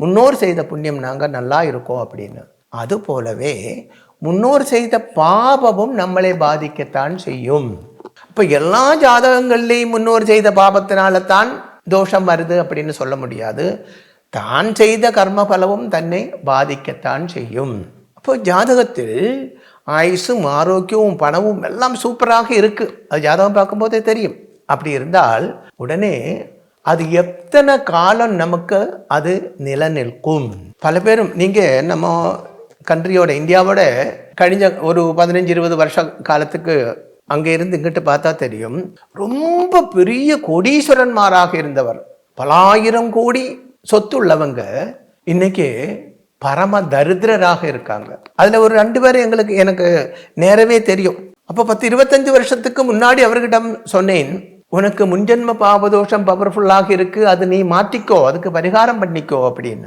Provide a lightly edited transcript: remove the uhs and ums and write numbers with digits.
முன்னோர் செய்த புண்ணியம் நாங்கள் நல்லா இருக்கோம் அப்படின்னு. அது போலவே முன்னோர் செய்த பாபமும் நம்மளை பாதிக்கத்தான் செய்யும். இப்போ எல்லா ஜாதகங்கள்லேயும் முன்னோர் செய்த பாபத்தினால தான் தோஷம் வருது அப்படின்னு சொல்ல முடியாது. தான் செய்த கர்ம பலவும் தன்னை பாதிக்கத்தான் செய்யும். அப்போ ஜாதகத்தில் ஆயுசும் ஆரோக்கியமும் பணமும் எல்லாம் சூப்பராக இருக்கு, அது ஜாதகம் பார்க்கும்போதே தெரியும். அப்படி இருந்தால் உடனே அது எத்தனை காலம் நமக்கு அது நிலநிற்கும்? பல பேரும் நீங்கள் நம்ம கண்ட்ரியோட இந்தியாவோட கழிஞ்ச ஒரு 15-20 வருஷ காலத்துக்கு அங்கே இருந்து இங்கிட்டு பார்த்தா தெரியும், ரொம்ப பெரிய கோடீஸ்வரன்மாராக இருந்தவர், பலாயிரம் கோடி சொத்து உள்ளவங்க இன்னைக்கு பரம தரித்திரராக இருக்காங்க. அதுல ஒரு 2 பேர் எனக்கு நேரவே தெரியும். அப்போ 10-25 வருஷத்துக்கு முன்னாடி அவர்கிட்ட சொன்னேன், உனக்கு முன்ஜென்ம பாவதோஷம் பவர்ஃபுல்லாக இருக்கு, அது நீ மாற்றிக்கோ, அதுக்கு பரிகாரம் பண்ணிக்கோ அப்படின்னு.